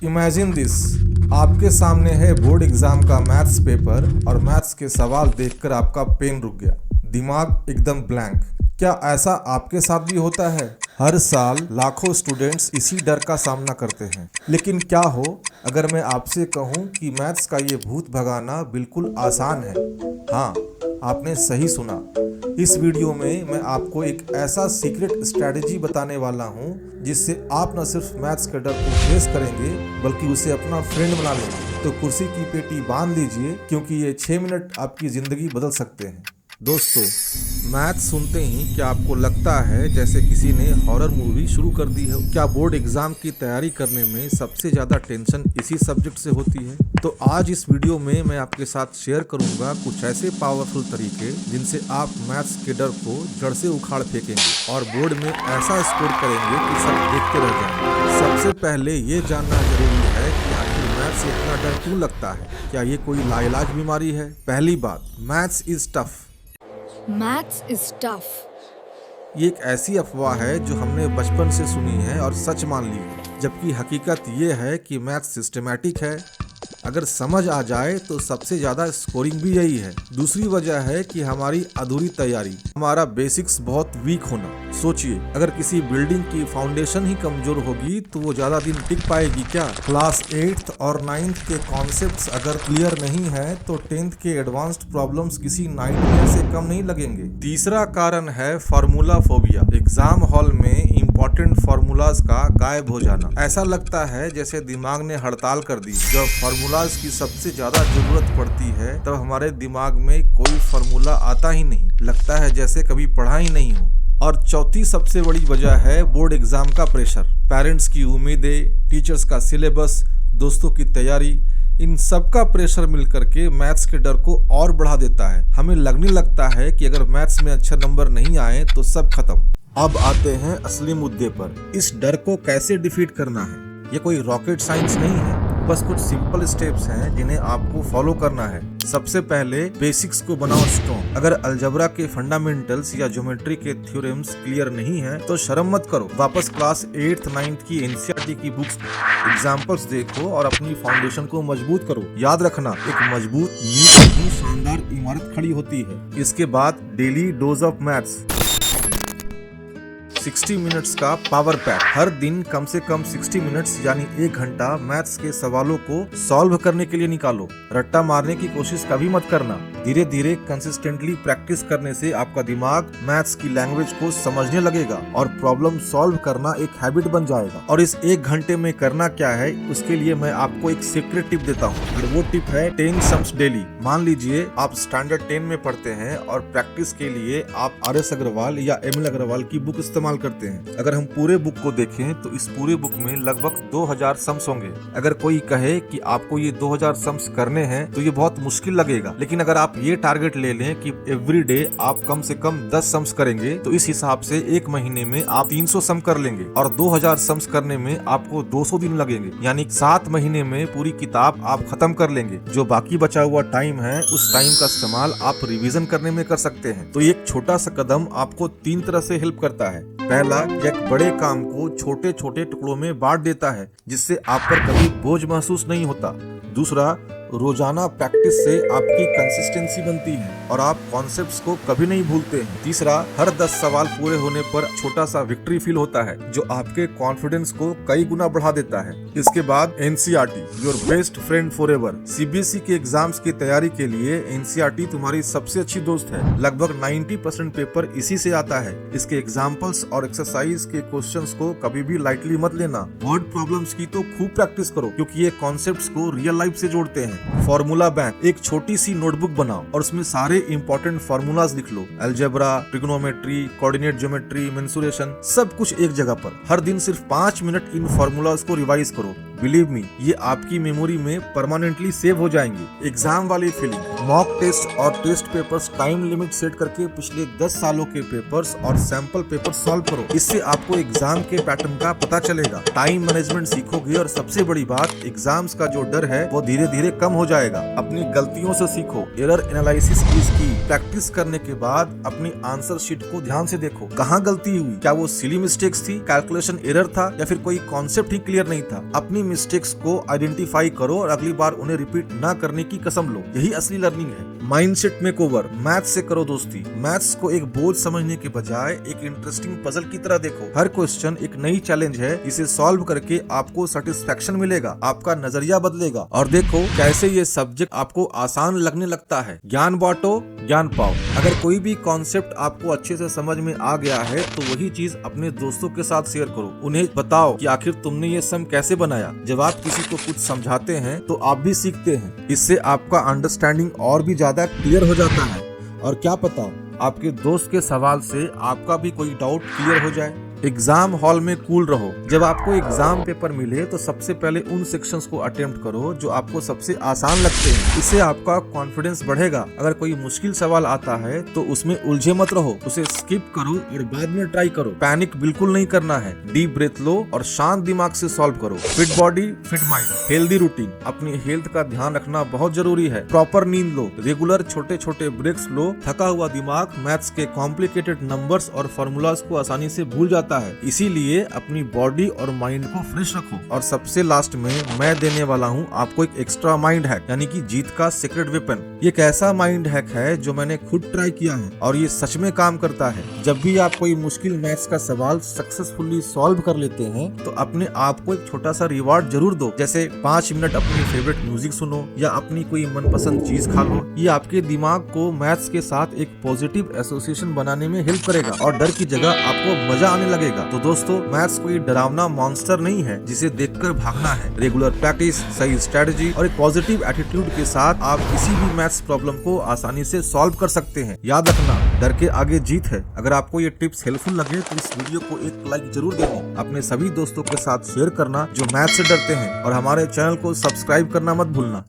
Imagine this, आपके सामने है बोर्ड एग्जाम का मैथ्स पेपर और मैथ्स के सवाल देखकर आपका पेन रुक गया, दिमाग एकदम ब्लैंक। क्या ऐसा आपके साथ भी होता है? हर साल लाखों स्टूडेंट्स इसी डर का सामना करते हैं। लेकिन क्या हो अगर मैं आपसे कहूं कि मैथ्स का ये भूत भगाना बिल्कुल आसान है? हाँ, आपने सही सुना। इस वीडियो में मैं आपको एक ऐसा सीक्रेट स्ट्रैटेजी बताने वाला हूं जिससे आप न सिर्फ मैथ्स के डर को फेस करेंगे बल्कि उसे अपना फ्रेंड बना लेंगे। तो कुर्सी की पेटी बांध लीजिए क्योंकि ये 6 मिनट आपकी जिंदगी बदल सकते हैं। दोस्तों, मैथ सुनते ही क्या आपको लगता है जैसे किसी ने हॉरर मूवी शुरू कर दी है? क्या बोर्ड एग्जाम की तैयारी करने में सबसे ज़्यादा टेंशन इसी सब्जेक्ट से होती है? तो आज इस वीडियो में मैं आपके साथ शेयर करूंगा कुछ ऐसे पावरफुल तरीके जिनसे आप मैथ्स के डर को जड़ से उखाड़ फेंकेंगे और बोर्ड में ऐसा स्कोर करेंगे कि सब देखते रह जाएंगे। सबसे पहले ये जानना जरूरी है कि आखिर मैथ्स से इतना डर क्यों लगता है? क्या ये कोई लाइलाज बीमारी है? पहली बात, maths is tough. Maths is tough. ये एक ऐसी अफवाह है जो हमने बचपन से सुनी है और सच मान ली है, जबकि हकीकत ये है कि मैथ्स सिस्टमैटिक है। अगर समझ आ जाए तो सबसे ज़्यादा स्कोरिंग भी यही है। दूसरी वजह है कि हमारी अधूरी तैयारी, हमारा बेसिक्स बहुत वीक होना। सोचिए, अगर किसी बिल्डिंग की फाउंडेशन ही कमजोर होगी तो वो ज़्यादा दिन टिक पाएगी क्या? क्लास 8th और 9th के कॉन्सेप्ट्स अगर क्लियर नहीं है तो 10th के एडवांस्ड प्रॉब्लम्स किसी नाइटमेयर से कम नहीं लगेंगे। तीसरा कारण है फार्मूला फोबिया। एग्जाम हॉल में इंपॉर्टेंट फार्मूलाज का गायब हो जाना। ऐसा लगता है जैसे दिमाग ने हड़ताल कर दी। जब फार्मूलाज की सबसे ज्यादा जरूरत पड़ती है तब हमारे दिमाग में कोई फार्मूला आता ही नहीं, लगता है जैसे कभी पढ़ा ही नहीं हो। और चौथी सबसे बड़ी वजह है बोर्ड एग्जाम का प्रेशर। पेरेंट्स की उम्मीदें, टीचर्स का सिलेबस, दोस्तों की तैयारी, इन सब का प्रेशर मिलकर के मैथ्स के डर को और बढ़ा देता है। हमें लगने लगता है कि अगर मैथ्स में अच्छे नंबर नहीं आए तो सब खत्म। अब आते हैं असली मुद्दे पर। इस डर को कैसे डिफीट करना है? ये कोई रॉकेट साइंस नहीं है, बस कुछ सिंपल स्टेप्स हैं जिन्हें आपको फॉलो करना है। सबसे पहले बेसिक्स को बनाओ स्ट्रॉन्ग। अगर अलजेब्रा के फंडामेंटल्स या ज्योमेट्री के थ्योरम्स क्लियर नहीं है तो शर्म मत करो, वापस क्लास 8th 9th की एनसीईआरटी की बुक्स, एग्जाम्पल्स देखो और अपनी फाउंडेशन को मजबूत करो। याद रखना, एक मजबूत नींव से ही शानदार इमारत खड़ी होती है। इसके बाद daily dose of maths, 60 minutes का पावर पैक। हर दिन कम से कम 60 मिनट्स यानी 1 घंटा मैथ्स के सवालों को सॉल्व करने के लिए निकालो। रट्टा मारने की कोशिश कभी मत करना। धीरे धीरे कंसिस्टेंटली प्रैक्टिस करने से आपका दिमाग मैथ्स की लैंग्वेज को समझने लगेगा और प्रॉब्लम सॉल्व करना एक हैबिट बन जाएगा। और इस 1 घंटे में करना क्या है, उसके लिए मैं आपको एक सीक्रेट टिप देता हूँ। और वो टिप है 10 सम्स डेली। मान लीजिए आप स्टैंडर्ड 10 में पढ़ते हैं और प्रैक्टिस के लिए आप RS अग्रवाल या ML अग्रवाल की बुक इस्तेमाल करते हैं। अगर हम पूरे बुक को देखें तो इस पूरे बुक में लगभग 2000 सम्स होंगे। अगर कोई कहे कि आपको ये 2000 सम्स करने हैं तो ये बहुत मुश्किल लगेगा, लेकिन अगर आप ये टारगेट ले लें कि एवरी डे आप कम से कम 10 सम्स करेंगे तो इस हिसाब से 1 महीने में आप 300 सम कर लेंगे और 2000 सम्स करने में आपको 200 दिन लगेंगे, यानी 7 महीने में पूरी किताब आप खत्म कर लेंगे। जो बाकी बचा हुआ टाइम है उस टाइम का इस्तेमाल आप रिवीजन करने में कर सकते हैं। तो एक छोटा सा कदम आपको 3 तरह से हेल्प करता है। पहला, एक बड़े काम को छोटे छोटे टुकड़ों में बांट देता है जिससे आप पर कभी बोझ महसूस नहीं होता। दूसरा, रोजाना प्रैक्टिस से आपकी कंसिस्टेंसी बनती है और आप कॉन्सेप्ट्स को कभी नहीं भूलते हैं। तीसरा, हर 10 सवाल पूरे होने पर छोटा सा विक्ट्री फील होता है जो आपके कॉन्फिडेंस को कई गुना बढ़ा देता है। इसके बाद NCERT, your best friend forever. CBSE के एग्जाम्स की तैयारी के लिए एनसीईआरटी तुम्हारी सबसे अच्छी दोस्त है। लगभग 90% पेपर इसी से आता है। इसके एग्जाम्पल्स और एक्सरसाइज के क्वेश्चंस को कभी भी लाइटली मत लेना। वर्ड प्रॉब्लम्स की तो खूब प्रैक्टिस करो क्योंकि ये कॉन्सेप्ट्स को रियल लाइफ से जोड़ते हैं। फॉर्मूला बैंक, एक छोटी सी नोटबुक बनाओ और उसमें सारे इंपॉर्टेंट फॉर्मूलाज लिख लो। Algebra, trigonometry, coordinate geometry, mensuration, सब कुछ एक जगह पर। हर दिन सिर्फ 5 मिनट इन फॉर्मूलाज को रिवाइज करो। बिलीव मी, ये आपकी मेमोरी में परमानेंटली सेव हो जाएंगे। एग्जाम वाली फीलिंग, मॉक टेस्ट और test papers time limit set करके पिछले 10 सालों के पेपर्स और सैंपल पेपर सॉल्व करो। इससे आपको एग्जाम के पैटर्न का पता चलेगा, टाइम मैनेजमेंट सीखोगे और सबसे बड़ी बात, एग्जाम्स का जो डर है वो धीरे धीरे कम हो जाएगा। अपनी गलतियों से सीखो। एरर एनालिसिस इज की। प्रैक्टिस करने के बाद अपनी आंसर शीट को ध्यान से देखो, कहाँ गलती हुई, क्या वो सिली मिस्टेक्स थी, कैलकुलेशन एरर था या फिर कोई कॉन्सेप्ट ही क्लियर नहीं था। अपनी मिस्टेक्स को आइडेंटिफाई करो और अगली बार उन्हें रिपीट ना करने की कसम लो। यही असली लर्निंग है। माइंडसेट मेकओवर, मैथ्स से करो दोस्ती। मैथ्स को एक बोझ समझने के बजाय एक इंटरेस्टिंग पजल की तरह देखो। हर क्वेश्चन एक नई चैलेंज है, इसे सॉल्व करके आपको सेटिस्फेक्शन मिलेगा, आपका नजरिया बदलेगा और देखो कैसे ये सब्जेक्ट आपको आसान लगने लगता है। ज्ञान बांटो, ज्ञान पाओ। अगर कोई भी कॉन्सेप्ट आपको अच्छे से समझ में आ गया है तो वही चीज अपने दोस्तों के साथ शेयर करो। उन्हें बताओ कि आखिर तुमने ये सम कैसे बनाया। जब आप किसी को कुछ समझाते हैं तो आप भी सीखते हैं। इससे आपका अंडरस्टैंडिंग और भी ज्यादा क्लियर हो जाता है और क्या पता आपके दोस्त के सवाल से आपका भी कोई डाउट क्लियर हो जाए। एग्जाम हॉल में कूल रहो। जब आपको एग्जाम पेपर मिले तो सबसे पहले उन सेक्शंस को अटेम्प्ट करो जो आपको सबसे आसान लगते हैं। इससे आपका कॉन्फिडेंस बढ़ेगा। अगर कोई मुश्किल सवाल आता है तो उसमें उलझे मत रहो, उसे स्किप करो और बाद में ट्राई करो। पैनिक बिल्कुल नहीं करना है। डीप ब्रेथ लो और शांत दिमाग से सॉल्व करो। Fit body fit mind, healthy routine. अपनी हेल्थ का ध्यान रखना बहुत जरूरी है। प्रॉपर नींद लो, रेगुलर छोटे छोटे ब्रेक्स लो। थका हुआ दिमाग मैथ्स के कॉम्प्लिकेटेड नंबर्स और फॉर्मूलाज को आसानी से भूल जाता है। इसीलिए अपनी बॉडी और माइंड को फ्रेश रखो। और सबसे लास्ट में मैं देने वाला हूँ आपको एक एक्स्ट्रा माइंड हैक, यानी कि जीत का सीक्रेट वेपन। ये एक ऐसा माइंड हैक है जो मैंने खुद ट्राई किया है और ये सच में काम करता है। जब भी आप कोई मुश्किल मैथ्स का सवाल सक्सेसफुली सॉल्व कर लेते हैं तो अपने आप को एक छोटा सा रिवार्ड जरूर दो, जैसे 5 मिनट अपनी फेवरेट म्यूजिक सुनो या अपनी कोई मनपसंद चीज खा लो। ये आपके दिमाग को मैथ्स के साथ एक पॉजिटिव एसोसिएशन बनाने में हेल्प करेगा और डर की जगह आपको मजा आने लगेगा। तो दोस्तों, मैथ्स कोई डरावना मॉन्स्टर नहीं है जिसे देखकर भागना है। रेगुलर प्रैक्टिस, सही स्ट्रेटजी और एक पॉजिटिव एटीट्यूड के साथ आप किसी भी मैथ्स प्रॉब्लम को आसानी से सॉल्व कर सकते हैं। याद रखना, डर के आगे जीत है। अगर आपको ये टिप्स हेल्पफुल लगे तो इस वीडियो को एक लाइक जरूर देना। अपने सभी दोस्तों के साथ शेयर करना जो मैथ्स से डरते हैं और हमारे चैनल को सब्सक्राइब करना मत भूलना।